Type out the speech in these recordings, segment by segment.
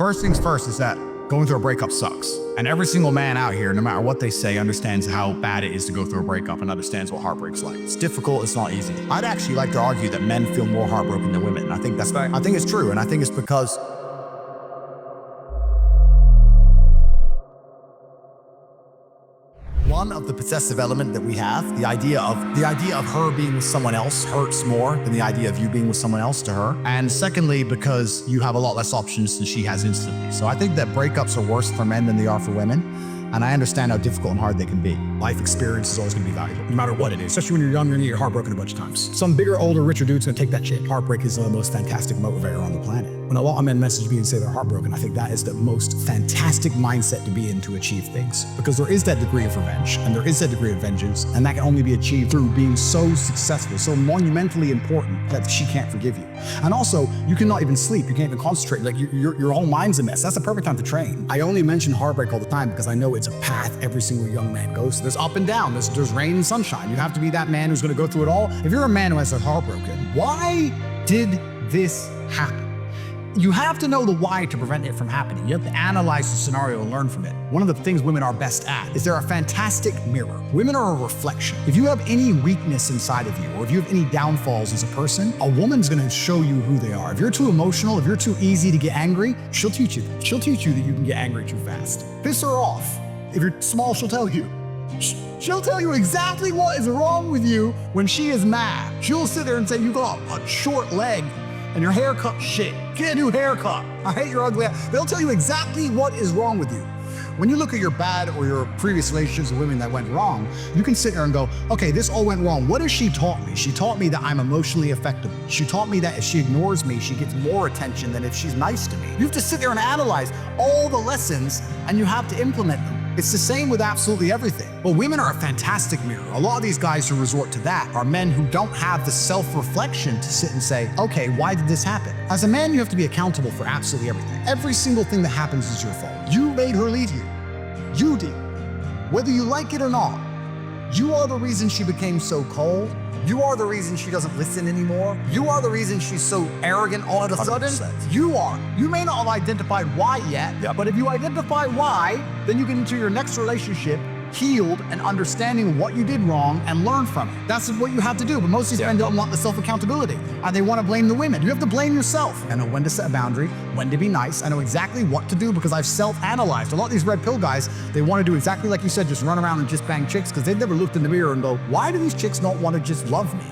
First things first is that going through a breakup sucks. And every single man out here, no matter what they say, understands how bad it is to go through a breakup and understands what heartbreak's like. It's difficult, it's not easy. I'd actually like to argue that men feel more heartbroken than women. And I think it's true. And I think it's because one of the possessive element that we have, the idea of her being with someone else hurts more than the idea of you being with someone else to her. And secondly, because you have a lot less options than she has instantly. So I think that breakups are worse for men than they are for women. And I understand how difficult and hard they can be. Life experience is always gonna be valuable, no matter what it is. Especially when you're younger and you get heartbroken a bunch of times. Some bigger, older, richer dude's gonna take that shit. Heartbreak is the most fantastic motivator on the planet. When a lot of men message me and say they're heartbroken, I think that is the most fantastic mindset to be in to achieve things. Because there is that degree of revenge, and there is that degree of vengeance, and that can only be achieved through being so successful, so monumentally important that she can't forgive you. And also, you cannot even sleep, you can't even concentrate, like your whole mind's a mess. That's the perfect time to train. I only mention heartbreak all the time because I know it's a path every single young man goes through. There's up and down, there's rain and sunshine. You have to be that man who's gonna go through it all. If you're a man who has a heartbroken, why did this happen? You have to know the why to prevent it from happening. You have to analyze the scenario and learn from it. One of the things women are best at is they're a fantastic mirror. Women are a reflection. If you have any weakness inside of you, or if you have any downfalls as a person, a woman's gonna show you who they are. If you're too emotional, if you're too easy to get angry, she'll teach you. She'll teach you that you can get angry too fast. Piss her off. If you're small, she'll tell you. She'll tell you exactly what is wrong with you when she is mad. She'll sit there and say, you got a short leg and your haircut shit. Get a new haircut. I hate your ugly ass. They'll tell you exactly what is wrong with you. When you look at your bad or your previous relationships with women that went wrong, you can sit there and go, okay, this all went wrong. What has she taught me? She taught me that I'm emotionally affectable. She taught me that if she ignores me, she gets more attention than if she's nice to me. You have to sit there and analyze all the lessons and you have to implement them. It's the same with absolutely everything. But women are a fantastic mirror. A lot of these guys who resort to that are men who don't have the self-reflection to sit and say, okay, why did this happen? As a man, you have to be accountable for absolutely everything. Every single thing that happens is your fault. You made her leave you. You did. Whether you like it or not, you are the reason she became so cold. You are the reason she doesn't listen anymore. You are the reason she's so arrogant all of a sudden. 100%. You are. You may not have identified why yet, but if you identify why, then you get into your next relationship healed and understanding what you did wrong and learn from it. That's what you have to do. But most of these men don't want the self-accountability. And they want to blame the women. You have to blame yourself. I know when to set a boundary, when to be nice. I know exactly what to do because I've self-analyzed. A lot of these red pill guys, they want to do exactly like you said, just run around and just bang chicks because they've never looked in the mirror and go, why do these chicks not want to just love me?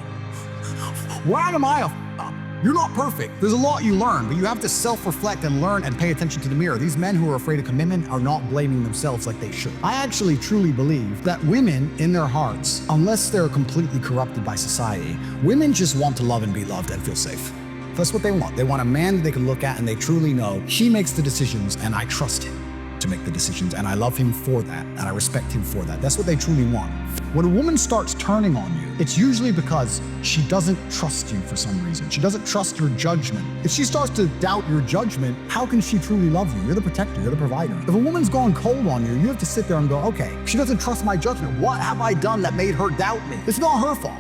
Why am I a up? You're not perfect. There's a lot you learn, but you have to self-reflect and learn and pay attention to the mirror. These men who are afraid of commitment are not blaming themselves like they should. I actually truly believe that women in their hearts, unless they're completely corrupted by society, women just want to love and be loved and feel safe. That's what they want. They want a man that they can look at and they truly know he makes the decisions and I trust him to make the decisions and I love him for that and I respect him for that. That's what they truly want. When a woman starts turning on you, it's usually because she doesn't trust you for some reason. She doesn't trust your judgment. If she starts to doubt your judgment, how can she truly love you? You're the protector, you're the provider. If a woman's gone cold on you, you have to sit there and go, okay, she doesn't trust my judgment. What have I done that made her doubt me? It's not her fault,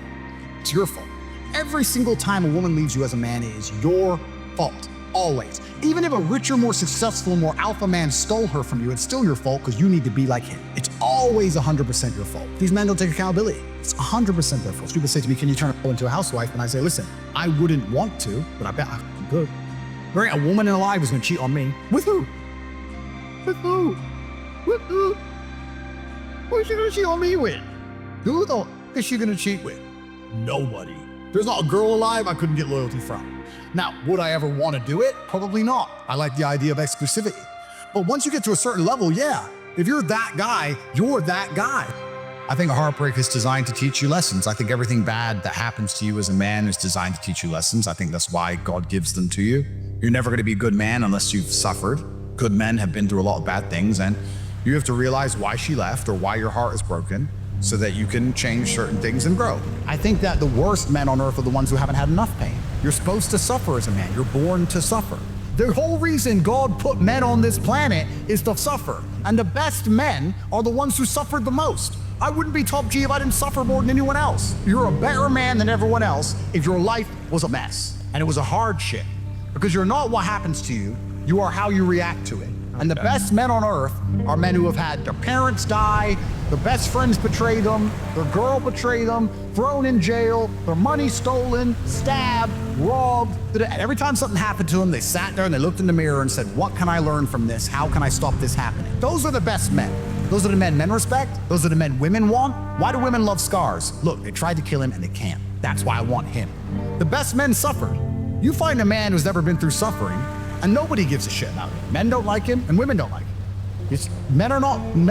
it's your fault. Every single time a woman leaves you as a man, it is your fault. Always. Even if a richer, more successful, more alpha man stole her from you, it's still your fault because you need to be like him. It's always 100% your fault. These men don't take accountability. It's 100% their fault. People say to me, can you turn her into a housewife? And I say, listen, I wouldn't want to, but I bet I could. There ain't a woman alive who's gonna cheat on me. With who? With who? With who? Who's she gonna cheat on me with? Who the is she gonna cheat with? Nobody. There's not a girl alive I couldn't get loyalty from. Now, would I ever want to do it? Probably not. I like the idea of exclusivity. But once you get to a certain level, yeah, if you're that guy, you're that guy. I think a heartbreak is designed to teach you lessons. I think everything bad that happens to you as a man is designed to teach you lessons. I think that's why God gives them to you. You're never going to be a good man unless you've suffered. Good men have been through a lot of bad things, and you have to realize why she left or why your heart is broken, so that you can change certain things and grow. I think that the worst men on earth are the ones who haven't had enough pain. You're supposed to suffer as a man. You're born to suffer. The whole reason God put men on this planet is to suffer. And the best men are the ones who suffered the most. I wouldn't be top G if I didn't suffer more than anyone else. You're a better man than everyone else if your life was a mess and it was a hardship. Because you're not what happens to you, You are how you react to it. And the best men on earth are men who have had their parents die, their best friends betray them, their girl betray them, thrown in jail, their money stolen, stabbed, robbed. And every time something happened to them, they sat there and they looked in the mirror and said, what can I learn from this? How can I stop this happening? Those are the best men. Those are the men respect. Those are the men women want. Why do women love scars? Look, they tried to kill him and they can't. That's why I want him. The best men suffered. You find a man who's never been through suffering, and nobody gives a shit about it. Men don't like him, and women don't like him. Men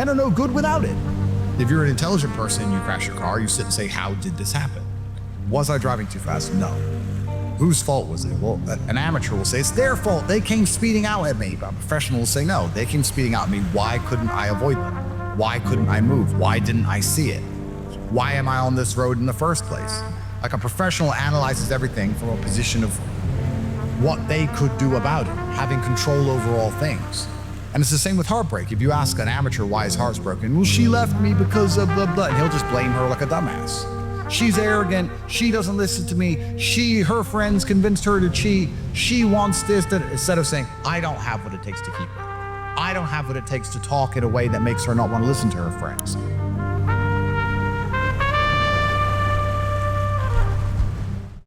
are no good without it. If you're an intelligent person, you crash your car, you sit and say, how did this happen? Was I driving too fast? No. Whose fault was it? Well, an amateur will say, it's their fault. They came speeding out at me. But a professional will say, no, they came speeding out at me. Why couldn't I avoid them? Why couldn't I move? Why didn't I see it? Why am I on this road in the first place? Like a professional analyzes everything from a position of what they could do about it, having control over all things. And it's the same with heartbreak. If you ask an amateur why his heart's broken, well, she left me because of blah, blah, and he'll just blame her like a dumbass. She's arrogant, she doesn't listen to me, her friends convinced her to cheat, she wants this, that, instead of saying, I don't have what it takes to keep her. I don't have what it takes to talk in a way that makes her not want to listen to her friends.